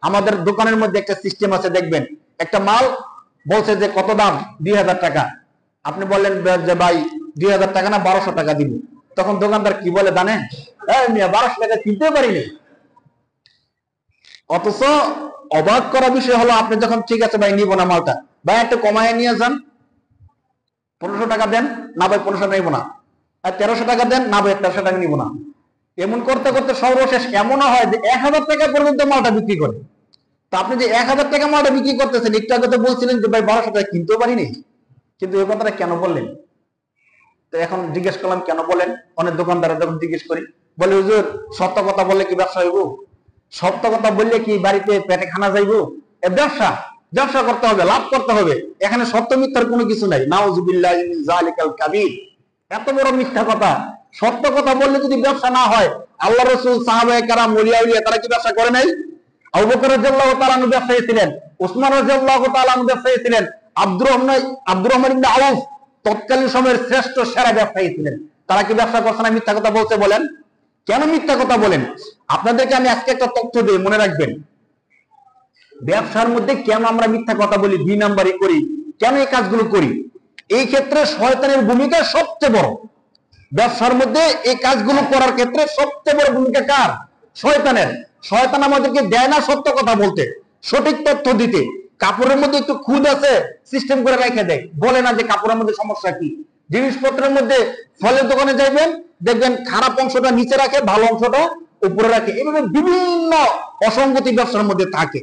আমাদের দোকানের মধ্যে একটা সিস্টেম আছে, দেখবেন একটা মাল বলছে যে কত দাম, 2000 টাকা। আপনি বললেন যে ভাই 2000 টাকা না 1200 টাকা দিব। তখন দোকানদার কি বলে জানেন? 1200 টাকা কিনতে পারিনি। অথচ অবাক করা বিষয় হলো, আপনি যখন ঠিক আছে ভাই নিব না মালটা, ভাই একটু কমায় নিয়ে যান, 1500 টাকা দেন, না ভাই 1500 নিব না, আর 1300 টাকা দেন, না ভাই 1300 টাকা নিব না। এমন করতে করতে সর্বশেষ এমনও হয় যে 1000 টাকা পর্যন্ত মালটা বিক্রি করে। তা আপনি যে 1000 টাকা মালটা বিক্রি করতেছেন, একটু আগে তো বলছিলেন যে ভাই 1200 টাকা কিনতেও পারিনি, কিন্তু এই কথাটা কেন বললেন? তো এখন জিজ্ঞেস করলাম কেন বলেন। অনেক দোকানদার যখন জিজ্ঞেস করি, বলে হুজুর সত্য কথা বললে কি ব্যবসা হইব? সত্য কথা বললে কি বাড়িতে পেটে খানা যাইব? ব্যবসা ব্যবসা করতে হবে, লাভ করতে হবে, এখানে সত্য মিথ্যার কোনো কিছু নাই। নাউজুবিল্লাহি মিন যালিকাল কাবীর। এত বড় মিথ্যা কথা। সত্য কথা বললে যদি ব্যবসা না হয়, আল্লাহ রাসূল, সাহাবায়ে কেরাম, ওলিয়া উলিয়া তারা কি ব্যবসা করে নাই? আবু বকর রাদিয়াল্লাহু তাআলা আনহু ব্যবসায়ী ছিলেন, ওসমান রাদিয়াল্লাহু তাআলা আনহু ব্যবসায়ী ছিলেন, আব্দুর রহমান ইবনে আউফ তৎকালীন সময়ের শ্রেষ্ঠ সেরা ব্যবসায়ী ছিলেন। তারা কি ব্যবসা করছে না মিথ্যা কথা বলছে? বলেন কেন মিথ্যা কথা বলেন? আপনাদেরকে আমি আজকে একটা তথ্য দিই, মনে রাখবেন। ব্যবসার মধ্যে কেন আমরা মিথ্যা কথা বলি, 2 নাম্বারই করি, কেন এই কাজগুলো করি? এই ক্ষেত্রে শয়তানের ভূমিকা সবচেয়ে বড়। ব্যবসার মধ্যে এই কাজগুলো করার ক্ষেত্রে সবচেয়ে বড় ভূমিকা কার? শয়তানের। শয়তান আমাদেরকে দেয় না সত্য কথা বলতে, সঠিক তথ্য দিতে। কাপড়ের মধ্যে একটু খুদ আছে, সিস্টেম করে রেখে দেয়, বলে না যে কাপড়ের মধ্যে সমস্যা কি। জিনিসপত্রের মধ্যে ফলের দোকানে যাইবেন, দেখবেন খারাপ অংশটা নিচে রাখে, ভালো অংশটা উপরে রাখে। এভাবে বিভিন্ন অসঙ্গতি ব্যবসার মধ্যে থাকে।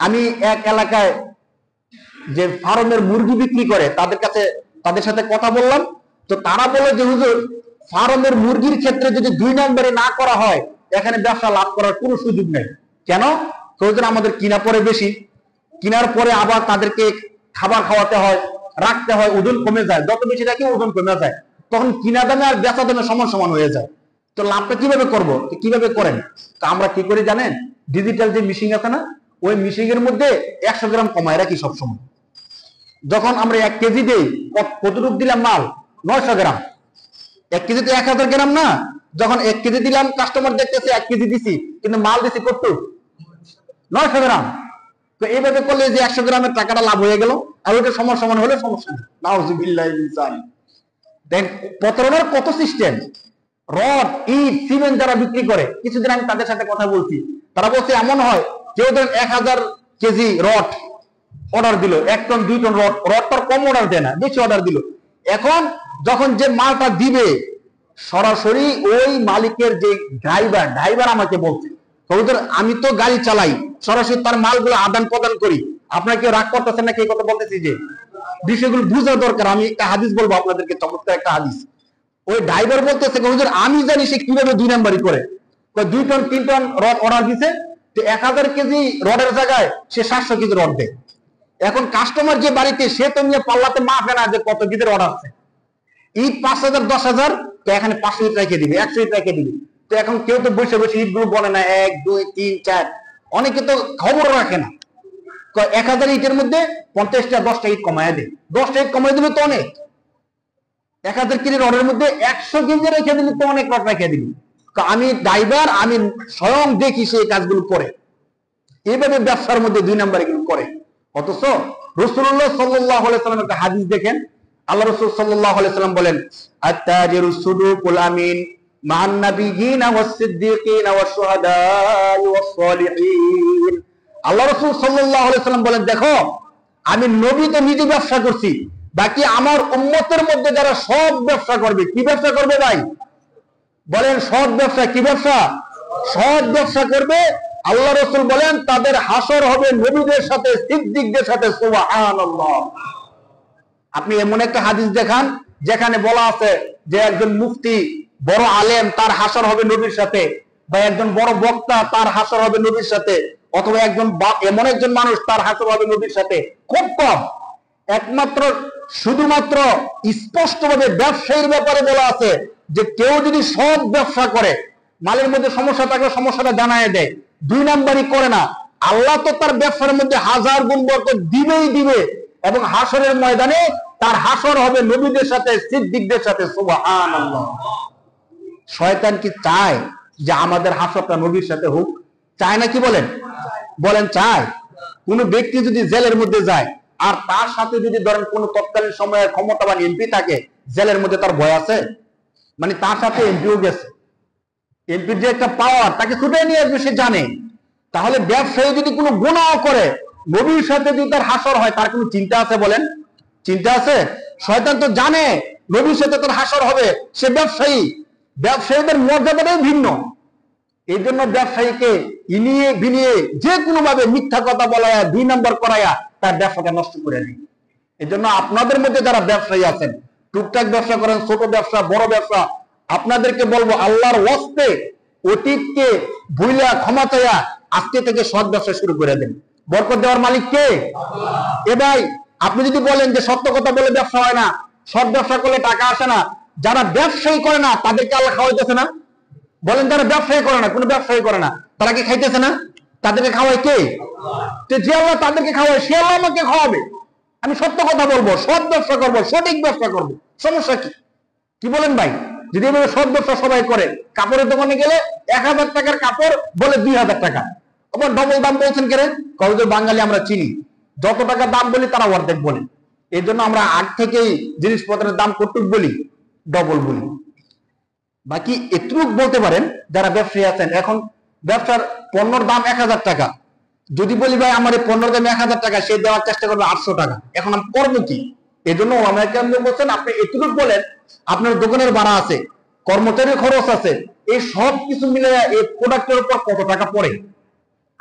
আমি এক এলাকায় যে ফার্মের মুরগি বিক্রি করে তাদের সাথে কথা বললাম। তো তারা বলে যে হুজুর, ফার্মের মুরগির ক্ষেত্রে যদি 2 নম্বরে না করা হয়, এখানে ব্যবসা লাভ করার কোনো সুযোগ নেই। কেন? হুজুর আমাদের কিনা পড়ে বেশি, কিনার পরে আবার তাদেরকে খাবার খাওয়াতে হয়, রাখতে হয়, ওজন কমে যায়, যত বেশি রাখি ওজন কমে যায়, তখন কিনা দামে আর বেচা দামে সমান সমান হয়ে যায়। তো লাভটা কিভাবে করবো? কিভাবে করেন? তা আমরা কি করি জানেন? ডিজিটাল যে মেশিন আছে না, ওই মেশিন এর মধ্যে 100 গ্রাম কমায় রাখি সবসময়। যখন আমরা 1 কেজি দেই, কতটুকু দিলাম মাল? 900 গ্রাম। 1 কেজি তো 1000 গ্রাম না। যখন 1 কেজি দিলাম, কাস্টমার দেখতেছে 1 কেজি দিছি, কিন্তু মাল দিছি কত? 900 গ্রাম। তো এইভাবে করলে যে 100 গ্রামের টাকাটা লাভ হয়ে গেল, আর ওইটা সমান সমান হলে সমস্যা নেই। নাউজুবিল্লাহি মিন যালিক। দেখ প্রতারণার কত সিস্টেম। রড, ইট, সিমেন্ট যারা বিক্রি করে, কিছুদিন আমি তাদের সাথে কথা বলছি, তারা বলছে এমন হয়, কেউ ধরেন 1000 কেজি রড অর্ডার দিল, 1 টন 2 টন রড তার কম অর্ডার দেয় না, বেশি অর্ডার দিল। এখন যখন যে মালটা দিবে, সরাসরি ওই মালিকের যে ড্রাইভার আমাকে বলছে, আমি তো গাড়ি চালাই, সরাসরি তার মালগুলো আদান প্রদান করি, আপনারা কেউ রাগ করতেছেন নাকি? এই কথা বলতেছি যে বিষয়গুলো বোঝা দরকার। আমি একটা হাদিস বলবো আপনাদেরকে, চমৎকার একটা হাদিস। ওই ড্রাইভার বলতেছে, হুজুর আমি জানি সে কিভাবে 2 নাম্বারই করে। 2 টন 3 টন রড অর্ডার দিছে, তো 1000 কেজি রডের জায়গায় সে 700 কেজি রড দেয়। এখন কাস্টমার যে বাড়িতে, সে তো নিয়ে পাল্লাতে মাপে না যে কত কেজির অর্ডার আছে। ইট 5000 10,000, তো এখানে 500 ইট রেখে দিবে, 100 ইট রেখে দিবে। তো এখন কেউ তো বসে বসে ইট গুলো বলে না 1 2 3 4, অনেকে তো খবর রাখে না। 1000 ইটের মধ্যে 50টা 10টা ইট কমায় দেয়, 10টা ইট কমায় দিলে তো অনেক। 1000 কেজির রডের মধ্যে 100 কেজি রেখে দিলে তো অনেক রড রেখে দিবি। আমি ড্রাইভার, আমি স্বয়ং দেখি সেই কাজগুলো করে। এইভাবে ব্যবসার মধ্যে 2 নাম্বার এগুলো করে। অথচ রাসূলুল্লাহ সাল্লাল্লাহু আলাইহি ওয়াসাল্লাম একটা হাদিস দেখেন, আল্লাহ রাসূল সাল্লাল্লাহু আলাইহি ওয়াসাল্লাম বলেন, আত-তাজিরুস সুদুকুল আমিন মান নাবিয়িনা ওয়াস-সিদ্দিকিনা ওয়াশ-শুহাদা'i ওয়াস-সালিহিন। আল্লাহ রাসূল সাল্লাল্লাহু আলাইহি ওয়াসাল্লাম বলেন, দেখো আমি নবী তো নিজে ব্যবসা করছি, বাকি আমার উম্মতের মধ্যে যারা সৎ ব্যবসা করবে, কি ব্যবসা করবে ভাই? বলেন সৎ ব্যবসা। কি ব্যবসা? সৎ ব্যবসা করবে। আল্লাহ রাসূল বলেন তাদের হাসর হবে নবীদের সাথে, সিদ্দিকদের সাথে। সুবহানাল্লাহ। আপনি এমন একটা হাদিস দেখান যেখানে বলা আছে যে একজন মুফতি, বড় আলেম, তার হাসর হবে নবীর সাথে, বা একজন বড় বক্তা, তার হাসর হবে নবীর সাথে, অথবা এমন একজন মানুষ, তার হাসর হবে নবীর সাথে। খুব কম। একমাত্র শুধুমাত্র স্পষ্টভাবে ব্যবসায়ীর ব্যাপারে বলা আছে যে কেউ যদি সৎ ব্যবসা করে, মালের মধ্যে সমস্যা থাকলে সমস্যাটা জানায় দেয়, 2 নাম্বারই করে না, আল্লাহ তো তার ব্যবসার মধ্যে 1000 গুণ বরকত দিবেই দিবে, এবং হাসরের ময়দানে তার হাসর হবে নবীদের সাথে, সিদ্দিকদের সাথে। সুবহানাল্লাহ। শয়তান কি চায় যে আমাদের হাসরটা নবীর সাথে হোক? চায় না? কি বলেন? বলেন চায়? কোন ব্যক্তি যদি জেলের মধ্যে যায় আর তার সাথে যদি ধরেন কোন তৎকালীন সময়ে ক্ষমতাবান এমপি থাকে, জেলের মধ্যে তার ভয় আছে? মানে তার সাথে এমপিও গেছে, এমপির যে একটা পাওয়ার, তাকে ছুটে নিয়ে আসবে সে জানে। তাহলে ব্যবসায়ী যদি কোনো গুনাহ করে, নবীর সাথে যদি তার হাসর হয়, তার কোনো চিন্তা আছে? বলেন, চিন্তা আছে? শয়তান তো জানে নবীর সাথে তার হাসর হবে, সে ব্যবসায়ী, ব্যবসায়ীদের মর্যাদাটাই ভিন্ন। এই জন্য ব্যবসায়ীকে ইনিয়ে বিনিয়ে যে কোনো ভাবে মিথ্যা কথা বলায়া, 2 নম্বর করায়া তার ব্যবসাটা নষ্ট করে দিই। এই জন্য আপনাদের মধ্যে যারা ব্যবসায়ী আছেন, টুকটাক ব্যবসা করেন, ছোট ব্যবসা, বড় ব্যবসা, আপনাদেরকে বলবো আল্লাহর ওয়াস্তে অতীতকে ভুইলা ক্ষমা চাইয়া আজকে থেকে সৎ ব্যবসা শুরু করে দেন। বরকত দেওয়ার মালিক কে? এ ভাই, আপনি যদি বলেন যে সত্য কথা বলে ব্যবসা হয় না, সৎ ব্যবসা করলে টাকা আসে না, যারা ব্যবসায়ী করে না তাদেরকে আল্লাহ খাওয়াইতেছে না? বলেন, যারা ব্যবসায়ী করে না, কোনো ব্যবসায়ী করে না, তারা কি খাইতেছে না? তাদেরকে খাওয়ায় কে? যে আল্লাহ তাদেরকে খাওয়ায়, সে আল্লাহ আমাকে খাওয়াবে। আমি সত্য কথা বলবো, সৎ ব্যবসা করবো, সঠিক ব্যবসা করবো, সমস্যা কি? কি বলেন ভাই? যদি এভাবে সৎ ব্যবসা সবাই করে, কাপড়ের দোকানে গেলে 1000 টাকার কাপড় বলে 2000 টাকা, আবার ডবল দাম বলছেন কেন? কারণ বাঙালি আমরা চিনি, যত টাকা দাম বলি তারা অর্ধেক বলে। এই জন্য আমরা আগ থেকেই জিনিসপত্রের দাম কতটুক বলি? ডবল বলি। বাকি এটুক বলতে পারেন যারা ব্যবসায়ী আছেন, এখন ব্যবসার পণ্যর দাম 1000 টাকা, যদি বলি ভাই আমার এই পণ্যর দাম 1000 টাকা, সে দেওয়ার চেষ্টা করবে 800 টাকা, এখন আমি করবো কি? এই জন্য বলছেন আপনি এটুকু বলেন, আপনার দোকানের ভাড়া আছে, কর্মচারীর খরচ আছে, এই সব কিছু মিলে এই প্রোডাক্টের উপর কত টাকা পড়ে,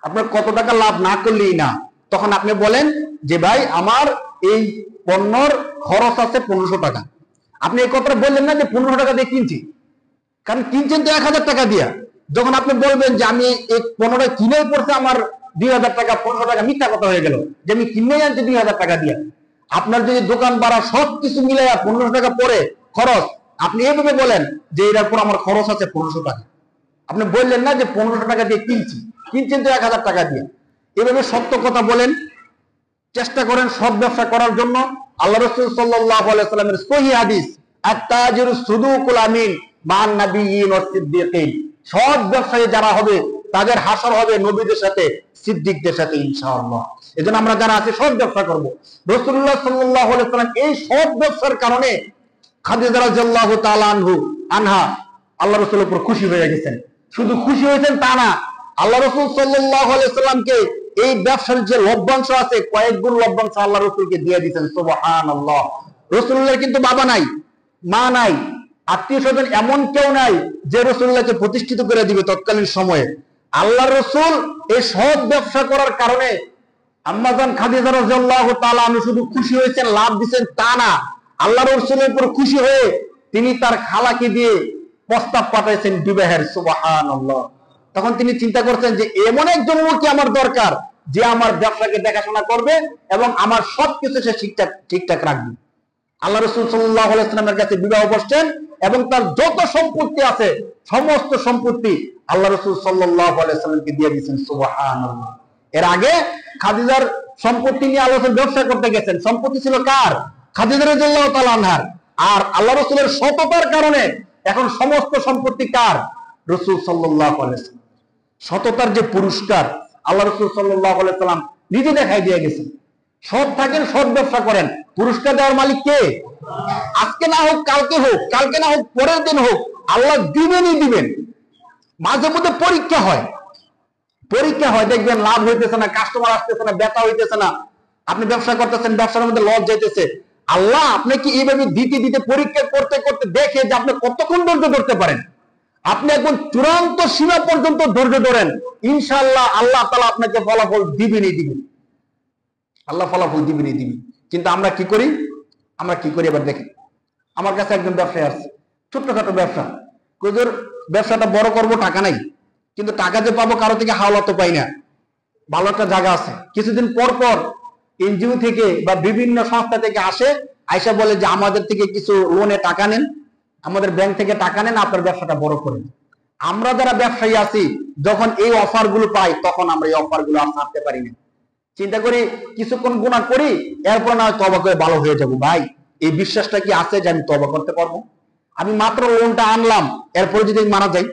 আপনার কত টাকা লাভ না করলেই না। তখন আপনি বলেন যে ভাই আমার এই পণ্যর খরচ আছে 1500 টাকা। আপনি এই কথাটা বললেন না যে 1500 টাকা দিয়ে কিনছি, কারণ কিনছেন তো 1000 টাকা দিয়া। যখন আপনি বলবেন যে আমি এই পণ্যটা কিনে পড়ছে আমার 2000 টাকা, 1500 টাকা, মিথ্যা কথা হয়ে গেল যে আমি কিনে আনছি 2000 টাকা দিয়া। আপনার যদি দোকান ভাড়া সব কিছু মিলাইয়া 1500 টাকা পড়ে খরচ, আপনি এইভাবে বলেন যে এটার পর আমার খরচ আছে 1500 টাকা। আপনি বললেন না যে 1500 টাকা দিয়ে কিনছি, কিনছেন তো 1000 টাকা দিয়ে। এভাবে সত্য কথা বলেন, চেষ্টা করেন সৎ ব্যবসা করার জন্য। আল্লাহ রাসূল সাল্লাল্লাহু আলাইহি ওয়াসাল্লামের সহিহ হাদিস, আত-তাজিরু সুদুকুল আমিন মান নাবিয়্যিন ওয়াস সিদ্দিকিন, সৎ ব্যবসায়ী যারা হবে তাদের হাসর হবে নবীদের সাথে, সিদ্দিকদের সাথে ইনশাআল্লাহ। এজন্য আমরা যারা আছি সৎ ব্যবসা করব। রাসূলুল্লাহ সাল্লাল্লাহু আলাইহি ওয়াসাল্লাম এই সৎ ব্যবসার কারণে খাদিজা রাদিয়াল্লাহু তাআলা আনহা আল্লাহ রাসূলের উপর খুশি হয়ে গেছেন। শুধু খুশি হয়েছেন তা না, আল্লাহ রাসূল সাল্লাল্লাহু আলাইহি ওয়াসাল্লামকে এই ব্যবসার যে লভ্যাংশ আছে, কয়েক গুণ লভ্যাংশ আল্লাহ রাসূলকে দিয়ে দিয়েছেন। সুবহানাল্লাহ। রাসূলুল্লাহর কিন্তু বাবা নাই, মা নাই, আত্মীয় স্বজন এমন কেউ নাই যে রাসূলুল্লাহকে প্রতিষ্ঠিত করে দিবে তৎকালীন সময়ে। আল্লাহ রাসূল এই সৎ ব্যবসা করার কারণে আম্মাজান খাদিজা রাদিয়াল্লাহু তাআলা আনহা শুধু খুশি হয়েছেন, লাভ দিবেন তা না, আল্লাহ রাসূলের উপর খুশি হয়ে তিনি তার খালাকে দিয়ে প্রস্তাব পাঠাইছেন বিবাহের। সুবহানাল্লাহ। তখন তিনি চিন্তা করছেন যে এমন একজন লোক আমার দরকার যে আমার ব্যবসাকে দেখাশোনা করবে এবং আমার সবকিছু সে ঠিকঠাক রাখবে। আল্লাহ রাসূল সাল্লাল্লাহু আলাইহি ওয়াসাল্লামের কাছে বিবাহ বসছেন এবং তার যত সম্পত্তি আছে সমস্ত সম্পত্তি আল্লাহ রাসূল সাল্লাল্লাহু আলাইহি ওয়াসাল্লামকে দিয়ে দিয়েছেন। সুবহানাল্লাহ। এর আগে খাদিজার সম্পত্তি নিয়ে আলোচনা ব্যবসা করতে গেছেন, সম্পত্তি ছিল কার? খাদিজা রাদিয়াল্লাহু তাআলা আনহার। আর আল্লাহ রাসূলের সততার কারণে এখন সমস্ত সম্পত্তি কার? রাসূল সাল্লাল্লাহু আলাইহি ওয়াসাল্লাম। সততার যে পুরস্কার আল্লাহ রাসূল সাল্লাল্লাহু আলাইহি ওয়াসাল্লাম নিজে দেখাই দিয়ে গেছেন। সৎ থাকেন, সৎ ব্যবসা করেন, পুরস্কার দেওয়ার মালিক কে? আজকে না হোক কালকে হোক, কালকে না হোক পরের দিন হোক, আল্লাহ দিবেনই দিবেন। মাঝে মধ্যে পরীক্ষা হয়, দেখবেন লাভ হইতেছে না, কাস্টমার আসতেছে না, বেচা হইতেছে না, আপনি ব্যবসা করতেছেন, ব্যবসার মধ্যে লস যাইতেছে। আল্লাহ আপনাকে এইভাবে দিতে পরীক্ষা করতে করতে দেখে যে আপনি কতক্ষণ ধৈর্য ধরতে পারেন। আপনি একদম চূড়ান্ত সীমা পর্যন্ত ধৈর্য ধরেন, ইনশাআল্লাহ আল্লাহ তাআলা আপনাকে ফলাফল দিবেনই দিবেন। আল্লাহ ফলাফল দিবেনই দিবেন। কিন্তু আমরা কি করি? এবার দেখেন, আমার কাছে একজন ব্যবসায়ী আসছে, ছোট্টখাটো ব্যবসা, হুজুর ব্যবসাটা বড় করব, টাকা নাই, কিন্তু টাকা যে পাবো কারো থেকে হাওলা তো পাই না। ভালো একটা জায়গা আছে, কিছুদিন পর পর এনজিও থেকে বা বিভিন্ন সংস্থা থেকে আইসা বলে যে আমাদের থেকে কিছু লোনে টাকা নেন, আমাদের ব্যাংক থেকে টাকা নেন, আপনার ব্যবসাটা বড় করেন। আমরা যারা ব্যবসায়ী আছি যখন এই অফার গুলো পাই তখন আমরা এই অফার গুলো আর ছাড়তে পারি না। চিন্তা করি কিছুক্ষণ গুনাহ করি, এরপর না তওবা করে ভালো হয়ে যাবো। ভাই এই বিশ্বাসটা কি আছে যে আমি তওবা করতে পারবো? আমি মাত্র লোনটা আনলাম, এরপরে যদি মারা যাই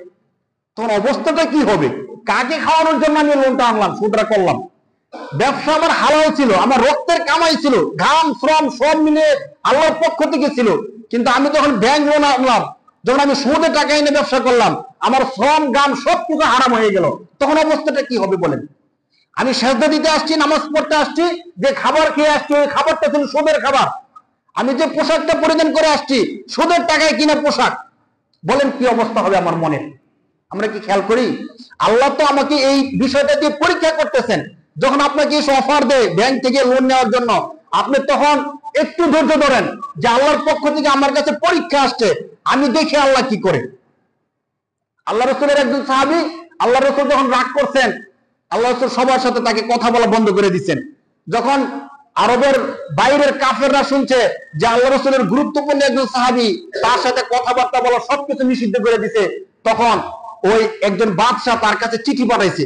তখন অবস্থাটা কি হবে? কাকে খাওয়ানোর জন্য আমি লোনটা আনলাম, সুদটা করলাম? ব্যবসা আমার হালাল ছিল, আমার রক্তের কামাই ছিল, ঘাম শ্রম সব মিলে আল্লাহর পক্ষ থেকে ছিল। কিন্তু আমি যখন ব্যাংক লোন আনলাম, যখন আমি সুদে টাকা এনে ব্যবসা করলাম, আমার শ্রম ঘাম সবকিছু হারাম হয়ে গেল, তখন অবস্থাটা কি হবে বলেন? আমি সেজদা দিতে আসছি, নামাজ পড়তে আসছি, যে খাবার খেয়ে আসছি ওই খাবারটা ছিল সুদের খাবার। আমি যে পোশাকটা পরিধান করে আসছি সুদের টাকায় কিনা পোশাক, বলেন কি অবস্থা হবে আমার মনে? আমরা কি খেয়াল করি? আল্লাহ তো আমাকে এই বিষয়টা দিয়ে পরীক্ষা করতেছেন। যখন আপনাকে এসে অফার দেয় ব্যাংক থেকে লোন নেওয়ার জন্য, আপনি তখন একটু ধৈর্য ধরেন যে আল্লাহর পক্ষ থেকে আমার কাছে পরীক্ষা আসছে, আমি দেখি আল্লাহ কি করে। আল্লাহ রসুলের একজন সাহাবী, আল্লাহ রসুল যখন রাগ করছেন, আল্লাহ রসুল সবার সাথে তাকে কথা বলা বন্ধ করে দিচ্ছেন। যখন আরবের বাইরের কাফেররা শুনছে যে আল্লাহ রসুলের গুরুত্বপূর্ণ একজন সাহাবী, তার সাথে কথাবার্তা বলা সবকিছু নিষিদ্ধ করে দিছে, তখন ওই একজন বাদশাহ তার কাছে চিঠি পাঠাইছে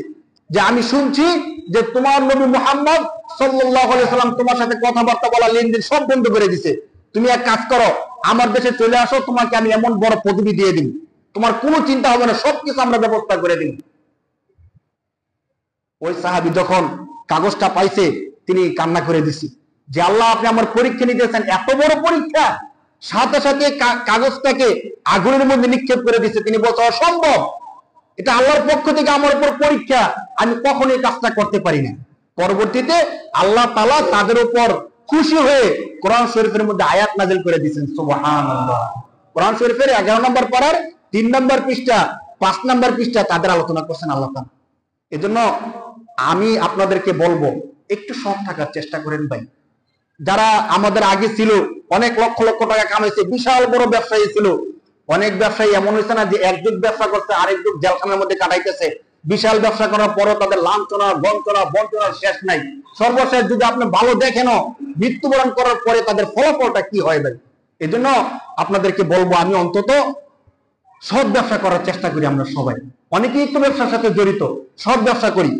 যে আমি শুনছি যে তোমার নবী মুহাম্মদ সাল্লাল্লাহু আলাইহি সাল্লাম তোমার সাথে কথাবার্তা বলা লেনদেন সব বন্ধ করে দিছে। তুমি এক কাজ করো, আমার দেশে চলে আসো, তোমাকে আমি এমন বড় পদবি দিয়ে দিই, তোমার কোনো চিন্তা হবে না, সবকিছু আমরা ব্যবস্থা করে দিই। ওই সাহাবী যখন কাগজটা পাইছে তিনি কান্না করে দিছে যে আল্লাহ আপনি আমার পরীক্ষা নিতেছেন, এত বড় পরীক্ষা। সাথে সাথে কাগজটাকে আগুনের মধ্যে নিক্ষেপ করে দিছে। তিনি বলছে অসম্ভব, এটা আল্লাহর পক্ষ থেকে আমার উপর পরীক্ষা, আমি কখনোই কাজটা করতে পারি না। পরবর্তীতে আল্লাহ তাআলা তাদের উপর খুশি হয়ে কোরআন শরীফের মধ্যে আয়াত নাযিল করে দিয়েছেন। সুবহানাল্লাহ। কোরআন শরীফের 11 নম্বর পারার 3 নম্বর পৃষ্ঠা 5 নম্বর পৃষ্ঠা তাদের আলোচনা করছেন আল্লাহ তাআলা। এজন্য আমি আপনাদেরকে বলবো একটু সৎ থাকার চেষ্টা করেন ভাই। যারা আমাদের আগে ছিল অনেক লক্ষ লক্ষ টাকা কামাইছে, বিশাল বড় ব্যবসায়ী ছিল, অনেক ব্যবসায়ী এমন হয়েছে না যে এক যুগ ব্যবসা করছে আরেক যুগ জেলখানার মধ্যে কাটাইতেছে। বিশাল ব্যবসা করার পরও তাদের লাঞ্ছনা বঞ্চনার শেষ নাই। সর্বশেষ যদি আপনি ভালো দেখেনও মৃত্যুবরণ করার পরে তাদের ফলাফলটা কি হয় ভাই? এই জন্য আপনাদেরকে বলবো আমি অন্তত সৎ ব্যবসা করার চেষ্টা করি। আমরা সবাই অনেকেই একটু ব্যবসার সাথে জড়িত, সৎ ব্যবসা করি।